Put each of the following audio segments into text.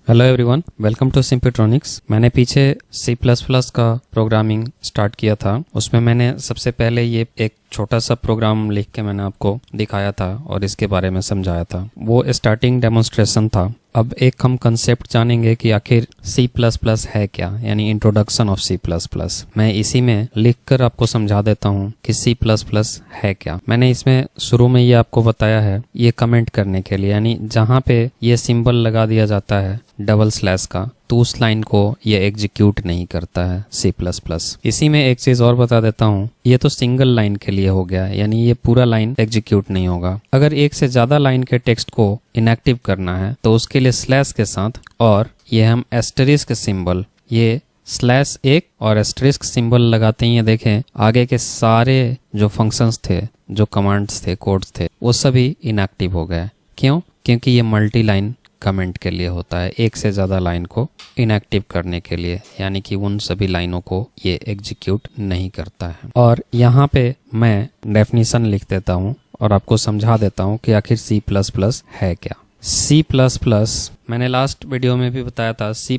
Hello everyone, welcome to Simpitronics. मैंने पीछे C++ का प्रोग्रामिंग स्टार्ट किया था। उसमें मैंने सबसे पहले ये एक छोटा सा प्रोग्राम लिख के मैंने आपको दिखाया था और इसके बारे में समझाया था। वो स्टार्टिंग डेमोन्स्ट्रेशन था। अब एक हम कंसेप्ट जानेंगे कि आखिर C++ है क्या, यानी इंट्रोडक्शन ऑफ C++। मैं इसी में लिखकर आपको समझा देता हूँ कि C++ है क्या। मैंने इसमें शुरू में ये आपको बताया है, ये कमेंट करने के लिए, यानी जहाँ पे ये सिंबल लगा दिया जाता है डबल स्लैश का, तो उस लाइन को ये एग्जीक्यूट नहीं करता है C++। इसी में एक चीज और बता देता हूँ, ये तो सिंगल लाइन के लिए हो गया, यानी ये पूरा लाइन एग्जीक्यूट नहीं होगा। अगर एक से ज्यादा लाइन के टेक्स्ट को इनएक्टिव करना है तो उसके लिए स्लैश के साथ और ये हम एस्टरिस्क सिंबल, ये स्लैश एक और एस्टरिस्क सिंबल लगाते ही देखें आगे के सारे जो फंक्शंस थे, जो कमांड्स थे, कोड्स थे, वो सभी इनएक्टिव हो गए। क्यों? क्योंकि ये मल्टी लाइन कमेंट के लिए होता है, एक से ज़्यादा लाइन को इनएक्टिव करने के लिए, यानी कि उन सभी लाइनों को ये एग्जीक्यूट नहीं करता है। और यहाँ पे मैं डेफिनेशन लिख देता हूँ और आपको समझा देता हूँ कि आखिर C++ है क्या। C++ मैंने लास्ट वीडियो में भी बताया था, C++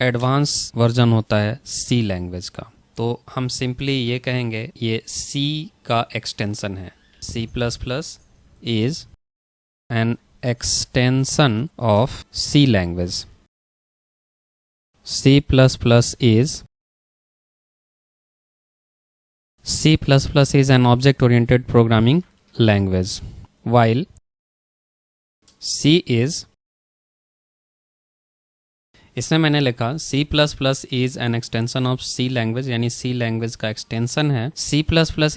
एडवांस वर्जन होता है C लैंग्वेज का। तो हम सिंपली ये कहेंगे ये C का एक्सटेंशन है। C++ is an extension of C language. C++ is an object-oriented programming language, while C is, इसमें मैंने लिखा C++ is an extension of C language, यानी C language का extension है। C++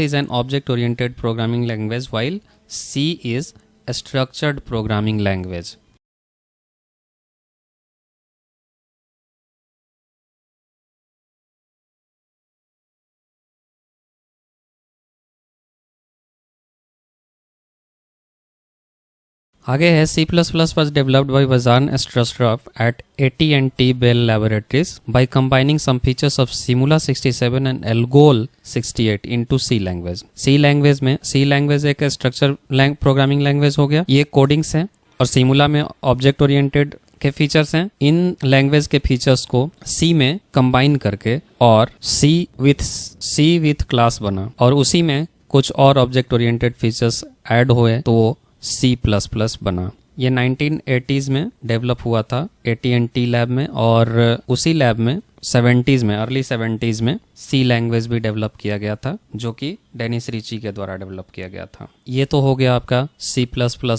is an object-oriented programming language, while C is a structured programming language. आगे है C++ was developed by Vasan Astrostrof at AT&T Bell Laboratories by combining some features of Simula 67 and Algol 68 into C language. C language एक structure programming language हो गया, ये codings हैं, और सिमुला में object oriented के फीचर्स हैं। इन लैंग्वेज के फीचर्स को C में कंबाइन करके और C विथ क्लास बना, और उसी में कुछ और ऑब्जेक्ट ओरिएंटेड फीचर्स ऐड हुए तो वो C++ बना। ये 1980s में डेवलप हुआ था AT&T लैब में, और उसी लैब में 70s में, अर्ली 70s में C लैंग्वेज भी डेवलप किया गया था, जो कि डेनिस रिची के द्वारा डेवलप किया गया था। ये तो हो गया आपका C++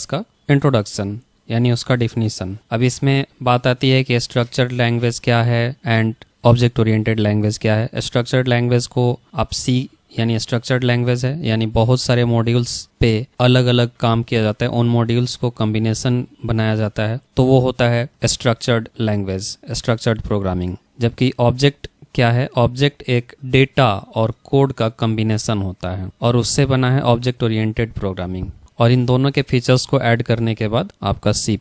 का इंट्रोडक्शन, यानी उसका डिफिनीशन। अब इसमें बात आती है कि स्ट्रक्चर्ड लैंग्वेज क्या है एंड ऑब्जेक्ट ओरिएंटेड लैंग्वेज क्या है। स्ट्रक्चर्ड लैंग्वेज को आप C यानी स्ट्रक्चर्ड लैंग्वेज है, यानी बहुत सारे मॉड्यूल्स पे अलग अलग काम किया जाता है, उन मॉड्यूल्स को कॉम्बिनेशन बनाया जाता है, तो वो होता है स्ट्रक्चर्ड लैंग्वेज, स्ट्रक्चर्ड प्रोग्रामिंग। जबकि ऑब्जेक्ट क्या है? ऑब्जेक्ट एक डेटा और कोड का कॉम्बिनेशन होता है, और उससे बना है ऑब्जेक्ट ओरिएंटेड प्रोग्रामिंग। और इन दोनों के फीचर्स को ऐड करने के बाद आपका C++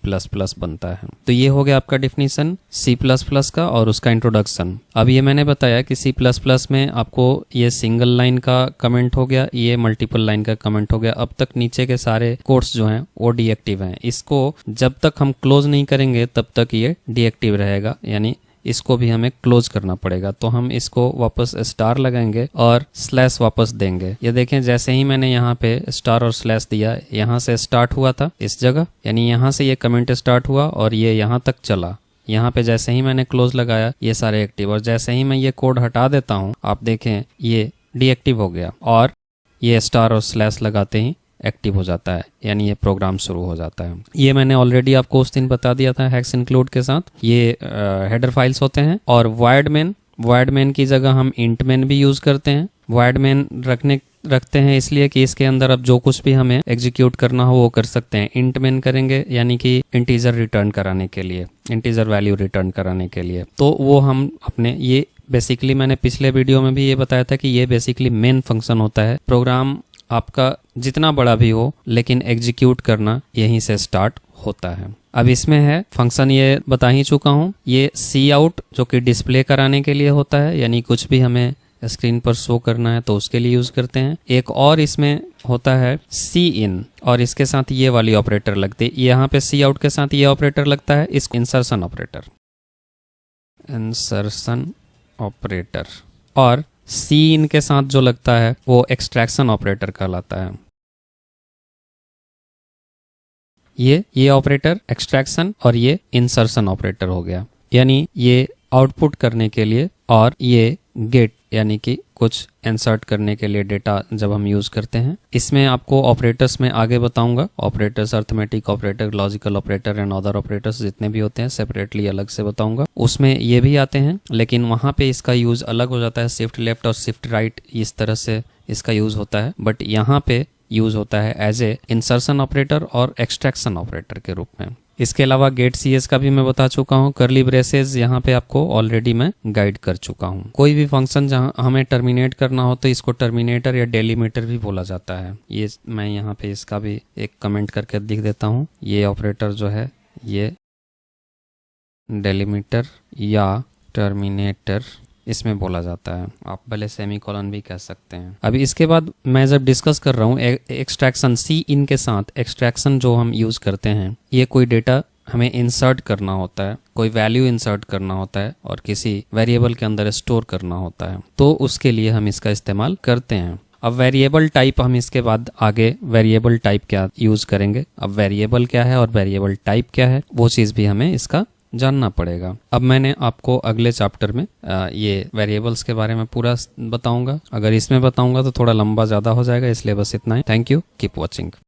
बनता है। तो ये हो गया आपका डिफिनीशन C++ का और उसका इंट्रोडक्शन। अब ये मैंने बताया कि C++ में आपको ये सिंगल लाइन का कमेंट हो गया, ये मल्टीपल लाइन का कमेंट हो गया। अब तक नीचे के सारे कोड्स जो हैं वो डीएक्टिव हैं। इसको जब तक हम क्लोज नहीं करेंगे तब तक ये डीएक्टिव रहेगा, यानी इसको भी हमें क्लोज करना पड़ेगा। तो हम इसको वापस स्टार लगाएंगे और स्लैश वापस देंगे। ये देखें, जैसे ही मैंने यहाँ पे स्टार और स्लैश दिया, यहाँ से स्टार्ट हुआ था इस जगह, यानी यहाँ से ये कमेंट स्टार्ट हुआ और ये यहाँ तक चला। यहाँ पे जैसे ही मैंने क्लोज लगाया ये सारे एक्टिव, और जैसे ही मैं ये कोड हटा देता हूँ आप देखें ये डीएक्टिव हो गया, और ये स्टार और स्लैश लगाते ही एक्टिव हो जाता है, यानी ये प्रोग्राम शुरू हो जाता है। ये मैंने ऑलरेडी आपको उस दिन बता दिया था हेक्स इंक्लूड के साथ। ये हेडर फाइल्स होते हैं, और वॉइड मेन की जगह हम इंट मेन भी यूज करते हैं। वॉइड मेन रखते हैं इसलिए कि इसके अंदर अब जो कुछ भी हमें एग्जीक्यूट करना हो वो कर सकते हैं। इंट मेन करेंगे यानी कि इंटीजर रिटर्न कराने के लिए, इंटीजर वैल्यू रिटर्न कराने के लिए। तो वो हम अपने ये बेसिकली, मैंने पिछले वीडियो में भी ये बताया था कि ये बेसिकली मेन फंक्शन होता है। प्रोग्राम आपका जितना बड़ा भी हो, लेकिन एग्जीक्यूट करना यहीं से स्टार्ट होता है। अब इसमें है फंक्शन, ये बता ही चुका हूँ। ये सी आउट जो कि डिस्प्ले कराने के लिए होता है, यानी कुछ भी हमें स्क्रीन पर शो करना है तो उसके लिए यूज करते हैं। एक और इसमें होता है सी इन, और इसके साथ ये वाली ऑपरेटर लगती है। यहाँ पे सी आउट के साथ ये ऑपरेटर लगता है, इस इंसर्शन ऑपरेटर, इंसर्शन ऑपरेटर। और सी इन के साथ जो लगता है वो एक्सट्रैक्शन ऑपरेटर कहलाता है। ये ऑपरेटर एक्सट्रैक्शन और ये इंसर्शन ऑपरेटर हो गया, यानी ये आउटपुट करने के लिए और ये गेट यानी कि कुछ इंसर्ट करने के लिए डेटा जब हम यूज करते हैं। इसमें आपको ऑपरेटर्स में आगे बताऊंगा, operators, arithmetic operator, logical operator and other operators जितने भी होते हैं सेपरेटली अलग से बताऊंगा। उसमें ये भी आते हैं, लेकिन वहां पे इसका यूज अलग हो जाता है, शिफ्ट लेफ्ट और शिफ्ट राइट इस तरह से इसका यूज होता है। बट यहाँ पे यूज होता है एज ए इंसर्शन ऑपरेटर और एक्सट्रैक्शन ऑपरेटर के रूप में। इसके अलावा गेट सीएस का भी मैं बता चुका हूँ। कर्ली ब्रेसेस यहाँ पे आपको ऑलरेडी मैं गाइड कर चुका हूँ। कोई भी फंक्शन जहाँ हमें टर्मिनेट करना हो तो इसको टर्मिनेटर या डेलीमीटर भी बोला जाता है। ये मैं यहाँ पे इसका भी एक कमेंट करके लिख देता हूँ। ये ऑपरेटर जो है ये डेलीमीटर या टर्मिनेटर इसमें बोला जाता है। आप भले सेमीकोलन भी कह सकते हैं। अभी इसके बाद मैं जब डिस्कस कर रहा हूँ एक्सट्रैक्शन, सी इन के साथ एक्सट्रैक्शन जो हम यूज करते हैं, ये कोई डेटा हमें इंसर्ट करना होता है, कोई वैल्यू इंसर्ट करना होता है और किसी वेरिएबल के अंदर स्टोर करना होता है, तो उसके लिए हम इसका इस्तेमाल करते हैं। अब वेरिएबल टाइप हम इसके बाद आगे वेरिएबल टाइप क्या यूज करेंगे। अब वेरिएबल क्या है और वेरिएबल टाइप क्या है वो चीज भी हमें इसका जानना पड़ेगा। अब मैंने आपको अगले चैप्टर में ये वेरिएबल्स के बारे में पूरा बताऊंगा। अगर इसमें बताऊंगा तो थोड़ा लंबा ज़्यादा हो जाएगा, इसलिए बस इतना ही। Thank you, keep watching.